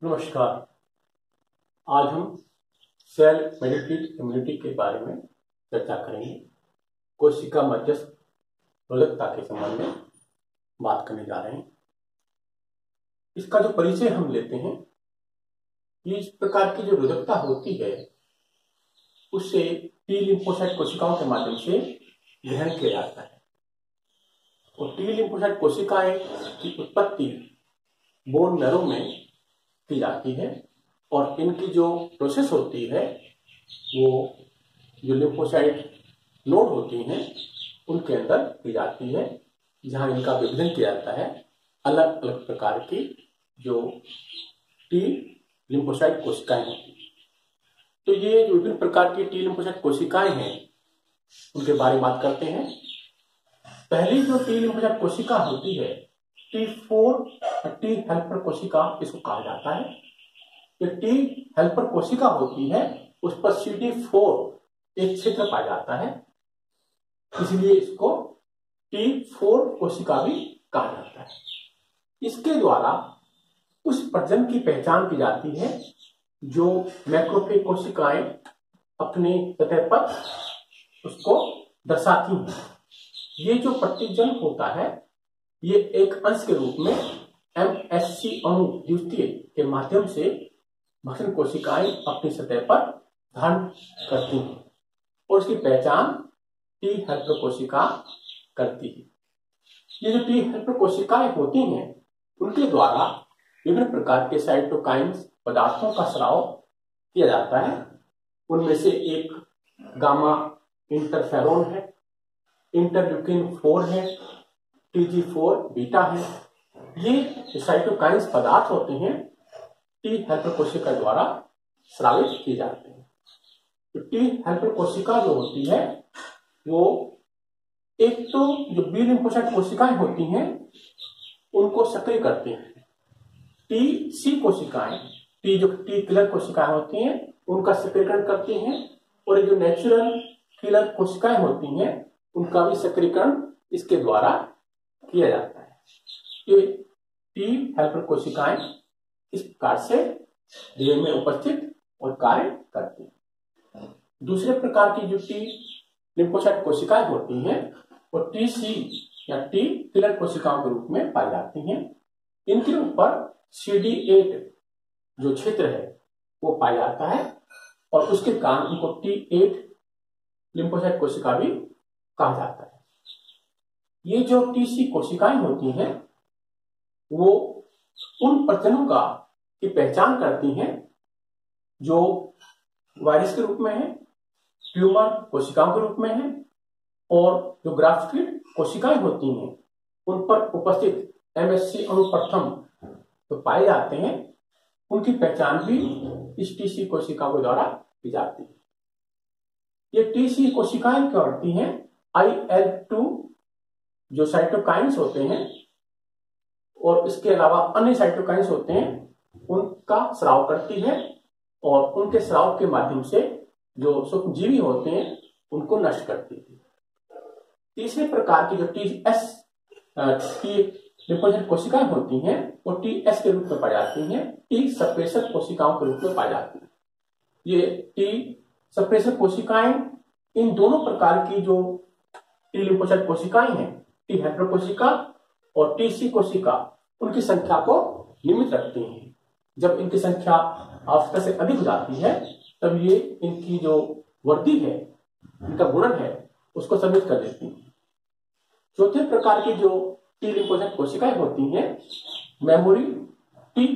नमस्कार। आज हम सेल मेडिएटेड इम्यूनिटी के बारे में चर्चा करेंगे। कोशिका मध्यस्थ रोधकता के संबंध में बात करने जा रहे हैं। इसका जो परिचय हम लेते हैं, ये इस प्रकार की जो रोधकता होती है उससे टी लिम्फोसाइट कोशिकाओं के माध्यम से ग्रहण किया जाता है। और टी लिम्फोसाइट कोशिकाएं की उत्पत्ति बोन मैरो में की जाती है और इनकी जो प्रोसेस होती है वो जो लिम्फोसाइट नोड होती हैं उनके अंदर की जाती है, जहां इनका विभाजन किया जाता है अलग अलग प्रकार की जो टी लिम्फोसाइट कोशिकाएं होती हैं। तो ये जो विभिन्न प्रकार की टी लिम्फोसाइट कोशिकाएं हैं उनके बारे में बात करते हैं। पहली जो टी लिम्फोसाइट कोशिका होती है T4 टी हेल्पर कोशिका इसको कहा जाता है। ये टी हेल्पर कोशिका होती है उस पर CD4 एक क्षेत्र पाया जाता है, इसलिए इसको T4 कोशिका भी कहा जाता है। इसके द्वारा उस प्रजनन की पहचान की जाती है जो मैक्रोफेज कोशिकाएं अपनी सतह पर उसको दर्शाती हैं। ये जो प्रतिजन होता है ये एक अंश के रूप में MSC अणु द्वितीय के माध्यम से भक्षण कोशिकाएं अपनी सतह पर धारण करती हैं और उसकी पहचान टी हेल्पर कोशिका करती है। ये जो टी हेल्पर कोशिकाएं होती हैं उनके द्वारा विभिन्न प्रकार के साइटोकाइन्स पदार्थों का स्राव किया जाता है। उनमें से एक गामा इंटरफेरोन है, इंटरल्यूकिन 4 है, TG4 बीटा है। ये साइटोकाइन्स पदार्थ होते हैं टी हेल्पर कोशिका द्वारा स्रावित किए जाते हैं। तो टी हेल्पर कोशिका जो होती है वो एक तो जो बी लिम्फोसाइट कोशिकाएं होती हैं उनको सक्रिय करती हैं। TC कोशिकाएं टी जो टी किलर कोशिकाएं होती हैं उनका सक्रियकरण करती हैं और जो नेचुरल किलर कोशिकाएं होती हैं उनका भी सक्रियकरण इसके द्वारा किया जाता है। ये टी हेल्पर कोशिकाएं इस प्रकार से देह में उपस्थित और कार्य करती हैं। दूसरे प्रकार की जो टी लिम्फोसाइट कोशिकाएं होती हैं वो TC या टी किलर कोशिकाओं के रूप में पाई जाती हैं। इनके ऊपर CD8 जो क्षेत्र है वो पाया जाता है और उसके कारण उनको T8 लिम्फोसाइट कोशिका भी कहा जाता है। ये जो TC कोशिकाएं होती हैं वो उन प्रजननों का की पहचान करती हैं जो वायरस के रूप में है, ट्यूमर कोशिकाओं के रूप में है और जो ग्राफ्टिड कोशिकाएं होती हैं उन पर उपस्थित MSC अणु प्रथम तो पाए जाते हैं, उनकी पहचान भी इस TC कोशिकाओं के द्वारा की जाती है। ये TC कोशिकाएं क्या करती हैं, IL-2 जो साइटोकाइन्स होते हैं और इसके अलावा अन्य साइटोकाइन्स होते हैं उनका स्राव करती है और उनके स्राव के माध्यम से जो सूक्ष्मजीवी होते हैं उनको नष्ट करती है। तीसरे प्रकार की जो टी लिम्फोसाइट कोशिकाएं होती हैं वो TS के रूप में पाई जाती हैं, टी सप्रेसर कोशिकाओं के रूप में पाई जाती हैं। ये टी सप्रेसर कोशिकाएं इन दोनों प्रकार की जो टी लिम्फोसाइट कोशिकाएं हैं, टी हेल्पर कोशिका और TC कोशिका, उनकी संख्या को नियमित रखती हैं। जब इनकी संख्या आवश्यकता से अधिक हो जाती है तब ये इनकी जो वृद्धि है, इनका गुणन है, उसको सम्मिलित कर देती हैं। चौथे प्रकार की जो टी लिम्फोसाइट कोशिकाएं होती हैं मेमोरी टी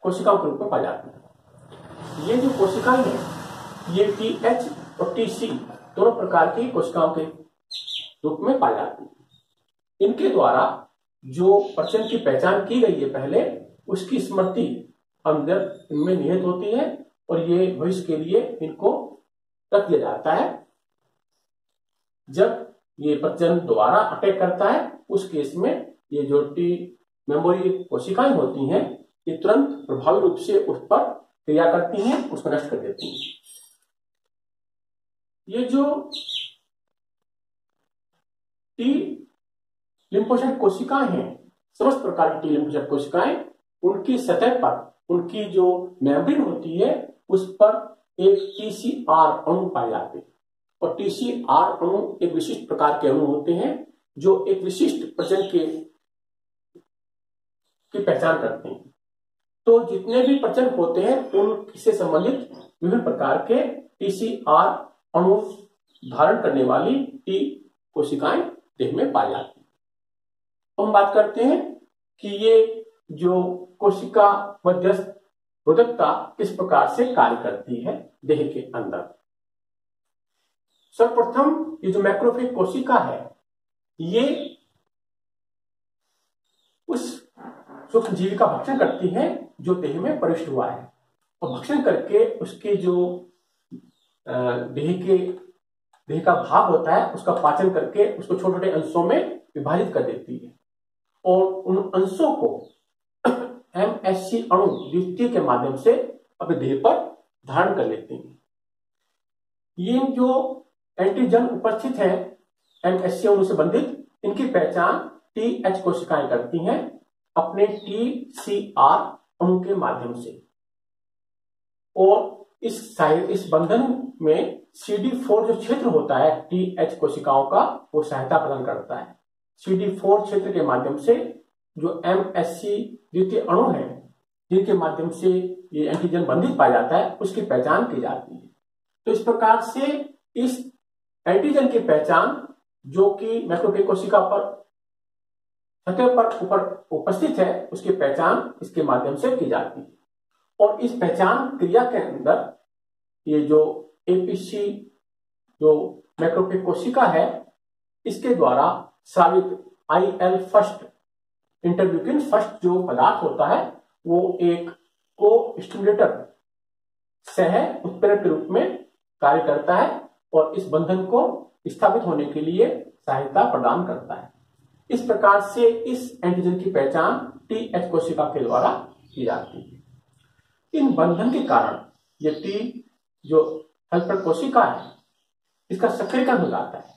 कोशिकाओं के रूप में पाई जाती हैं। ये जो कोशिकाएं हैं ये TH और TC दोनों प्रकार की कोशिकाओं के रूप में पाई जाती हैं। इनके द्वारा जो प्रजनन की पहचान की गई है पहले, उसकी स्मृति अंदर इनमें निहित होती है और ये भविष्य के लिए इनको रख दिया जाता है। जब ये प्रजनन दोबारा अटैक करता है उस केस में ये जो टी मेमोरी कोशिकाएं होती हैं ये तुरंत प्रभावी रूप से उस पर क्रिया करती हैं, उसको नष्ट कर देती हैं। ये जो टी लिम्फोसाइट कोशिकाएं हैं, समस्त प्रकार की टी लिम्फोसाइट कोशिकाएं, उनकी सतह पर उनकी जो मेम्ब्रेन होती है उस पर एक TCR अणु पाए जाते हैं। और TCR अणु एक विशिष्ट प्रकार के अणु होते हैं जो एक विशिष्ट प्रजनन की पहचान करते हैं। तो जितने भी प्रजनन होते हैं उनसे संबंधित विभिन्न प्रकार के TCR अणु धारण करने वाली T कोशिकाएं देह में पाई जाती हैं। तो हम बात करते हैं कि ये जो कोशिका मध्यस्थ रोधकता किस प्रकार से कार्य करती है देह के अंदर। सर्वप्रथम ये जो मैक्रोफेज कोशिका है ये उस सूक्ष्म जीवी का भक्षण करती है जो देह में प्रविष्ट हुआ है, और भक्षण करके उसके जो देह का भाग होता है उसका पाचन करके उसको छोटे छोटे अंशों में विभाजित कर देती है, और उन अंशों को MHC अणु द्वितीय के माध्यम से अपने देह पर धारण कर लेते हैं। ये जो एंटीजन उपस्थित है MHC अणु से बंधित, इनकी पहचान TH कोशिकाएं करती हैं अपने TCR अणु के माध्यम से, और इस बंधन में CD4 जो क्षेत्र होता है TH कोशिकाओं का वो सहायता प्रदान करता है। CD4 क्षेत्र के माध्यम से जो MHC द्वितीय अणु है जिनके माध्यम से ये एंटीजन बंधित पाया जाता है उसकी पहचान की जाती है। तो इस प्रकार से इस एंटीजन की पहचान जो कि मैक्रोफेज कोशिका पर सतह पर ऊपर उपस्थित है उसकी पहचान इसके माध्यम से की जाती है। और इस पहचान क्रिया के अंदर ये जो APC जो मैक्रोफेज कोशिका है इसके द्वारा स्रावित IL फर्स्ट इंटरल्यूकिन फर्स्ट जो पदार्थ होता है वो एक को स्टिमुलेटर सह उत्प्रेरक के रूप में कार्य करता है और इस बंधन को स्थापित होने के लिए सहायता प्रदान करता है। इस प्रकार से इस एंटीजन की पहचान TH कोशिका के द्वारा की जाती है। इन बंधन के कारण ये T जो हेल्पर कोशिका है इसका सक्रियकरण हो जाता है,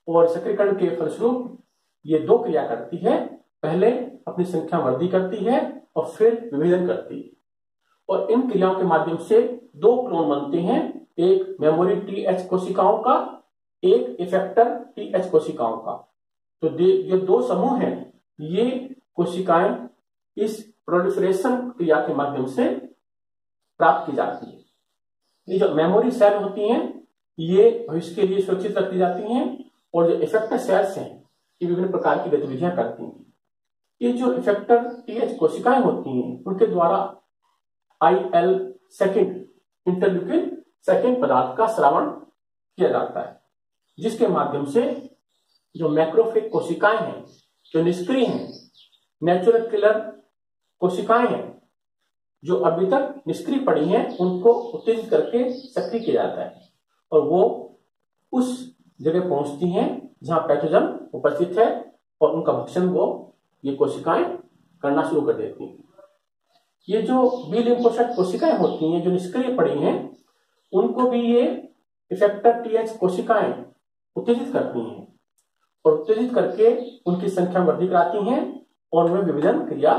और सक्रियकरण के फलस्वरूप ये दो क्रिया करती है, पहले अपनी संख्या वृद्धि करती है और फिर विभेदन करती है, और इन क्रियाओं के माध्यम से दो क्लोन बनते हैं, एक मेमोरी TH कोशिकाओं का, एक इफेक्टर TH कोशिकाओं का। तो जो दो समूह हैं ये कोशिकाएं इस प्रोलिफरेशन क्रिया के माध्यम से प्राप्त की जाती है। ये जो मेमोरी सेल होती हैं ये भविष्य के लिए सुरक्षित रखी जाती हैं, और जो इफेक्टर सेल्स हैं ये विभिन्न प्रकार की गतिविधियां करती हैं। ये जो इफेक्टर TH कोशिकाएं होती हैं उनके द्वारा IL सेकेंड इंटरल्यूकिन सेकेंड पदार्थ का श्रावण किया जाता है, जिसके माध्यम से जो मैक्रोफेज कोशिकाएं हैं जो निष्क्रिय हैं, नेचुरल किलर कोशिकाएं हैं जो अभी तक निष्क्रिय पड़ी हैं उनको उत्तेजित करके सक्रिय किया जाता है, और वो उस जगह पहुंचती हैं जहां पैथोजन उपस्थित है और उनका भक्षण वो ये कोशिकाएं करना शुरू कर देती हैं। ये जो बी लिम्फोसाइट कोशिकाएं होती हैं जो निष्क्रिय पड़ी हैं उनको भी ये इफेक्टर TH कोशिकाएं उत्तेजित करती हैं, और उत्तेजित करके उनकी संख्या वृद्धि कराती हैं और वे विभेदन क्रिया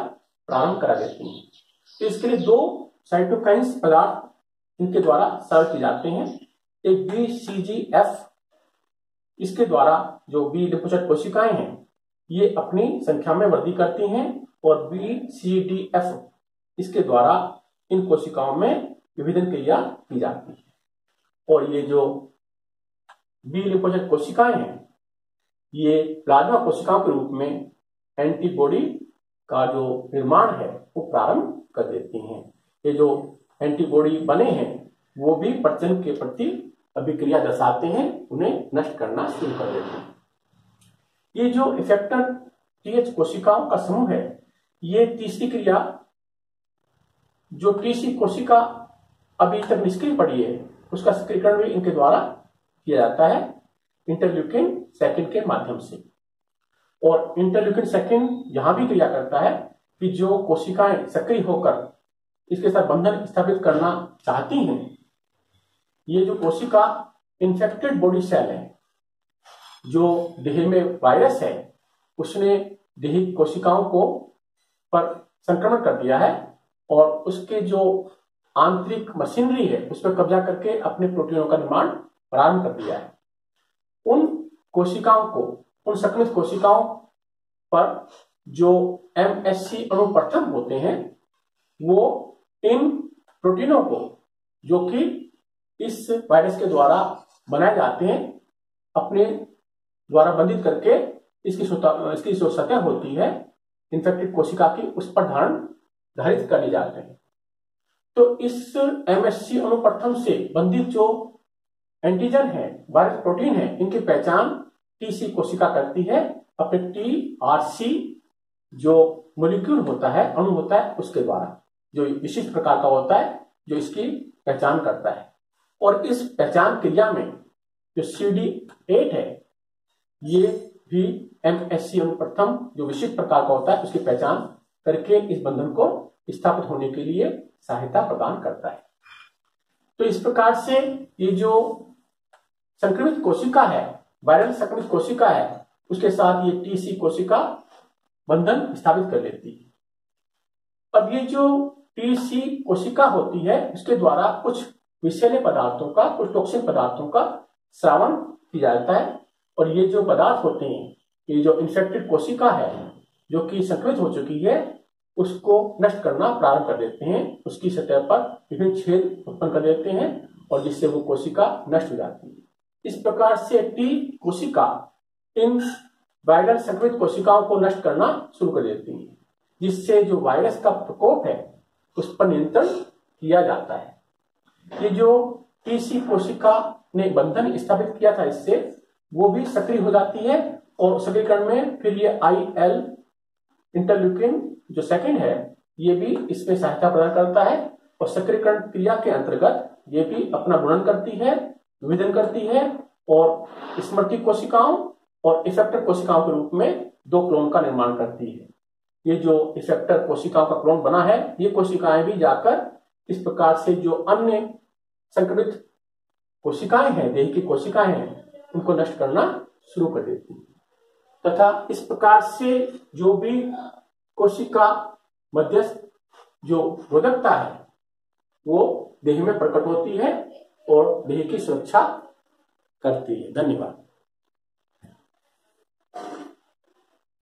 प्रारंभ करा देती हैं। तो इसके लिए दो साइटोकाइन्स पदार्थ इनके द्वारा स्रावित किए जाते हैं, एक BCGF, इसके द्वारा जो बी लिम्फोसाइट कोशिकाएं हैं ये अपनी संख्या में वृद्धि करती हैं, और BCDF इसके द्वारा इन कोशिकाओं में विभेदन क्रिया की जाती है। और ये जो बी लिम्फोसाइट कोशिकाएं हैं ये प्लाज्मा कोशिकाओं के रूप में एंटीबॉडी का जो निर्माण है वो प्रारंभ कर देती हैं। ये जो एंटीबॉडी बने हैं वो भी प्रजनन के प्रति अभिक्रिया दर्शाते हैं, उन्हें नष्ट करना शुरू कर देते हैं। ये जो इफेक्टर TH कोशिकाओं का समूह है ये तीसरी क्रिया जो TC कोशिका अभी तक निष्क्रिय पड़ी है उसका सक्रियकरण भी इनके द्वारा किया जाता है इंटरल्यूकिन सेकेंड के माध्यम से। और इंटरल्यूकिन सेकेंड यहां भी क्रिया करता है कि जो कोशिकाएं सक्रिय होकर इसके साथ बंधन स्थापित करना चाहती हैं, ये जो कोशिका इन्फेक्टेड बॉडी सेल है, जो देह में वायरस है उसने देह कोशिकाओं को पर संक्रमण कर दिया है, और उसके जो आंतरिक मशीनरी है उस पर कब्जा करके अपने प्रोटीनों का निर्माण प्रारंभ कर दिया है। उन कोशिकाओं को, उन संक्रमित कोशिकाओं पर जो MHC अणु प्रथम होते हैं वो इन प्रोटीनों को, जो कि इस वायरस के द्वारा बनाए जाते हैं, अपने द्वारा बंधित करके इसकी जो सतह होती है इन्फेक्टेड कोशिका की, उस पर धारित कर लिए जाते हैं। तो इस MHC अणु प्रथम से बंधित जो एंटीजन है, वायरस प्रोटीन है, इनकी पहचान TC कोशिका करती है अपने TRC जो मोलिक्यूल होता है, अणु होता है, उसके द्वारा, जो विशिष्ट प्रकार का होता है, जो इसकी पहचान करता है। और इस पहचान क्रिया में जो CD8 है ये भी MHC अणु प्रथम जो विशिष्ट प्रकार का होता है उसकी पहचान करके इस बंधन को स्थापित होने के लिए सहायता प्रदान करता है। तो इस प्रकार से ये जो संक्रमित कोशिका है, वायरल संक्रमित कोशिका है, उसके साथ ये TC कोशिका बंधन स्थापित कर लेती है। अब ये जो TC कोशिका होती है उसके द्वारा कुछ विषैले पदार्थों का, कुछ टॉक्सिक पदार्थों का स्रावन किया जाता है। और ये जो पदार्थ होते हैं, ये जो इन्फेक्टेड कोशिका है जो कि संक्रमित हो चुकी है उसको नष्ट करना प्रारंभ कर देते हैं, उसकी सतह पर विभिन्न छेद उत्पन्न कर देते हैं और जिससे वो कोशिका नष्ट हो जाती है। इस प्रकार से T कोशिका इन वायरल संक्रमित कोशिकाओं को नष्ट करना शुरू कर देती है, जिससे जो वायरस का प्रकोप है उस पर नियंत्रण किया जाता है। ये जो TC कोशिका ने बंधन स्थापित किया था इससे, वो भी सक्रिय हो जाती है और सक्रियकरण में फिर ये IL इंटरल्यूकिन जो सेकंड है ये भी इसमें सहायता प्रदान करता है और सक्रियकरण क्रिया के अंतर्गत ये भी अपना गुणन करती है, विभेदन करती है और स्मृति कोशिकाओं और इफेक्टर कोशिकाओं के रूप में 2 क्लोन का निर्माण करती है। ये जो इफेक्टर कोशिकाओं का क्लोन बना है, ये कोशिकाएं भी जाकर इस प्रकार से जो अन्य संक्रमित कोशिकाएं हैं, देह की कोशिकाएं हैं, उनको नष्ट करना शुरू कर देती है। तथा इस प्रकार से जो भी कोशिका मध्यस्थ जो रोधकता है वो देह में प्रकट होती है और देह की सुरक्षा करती है। धन्यवाद।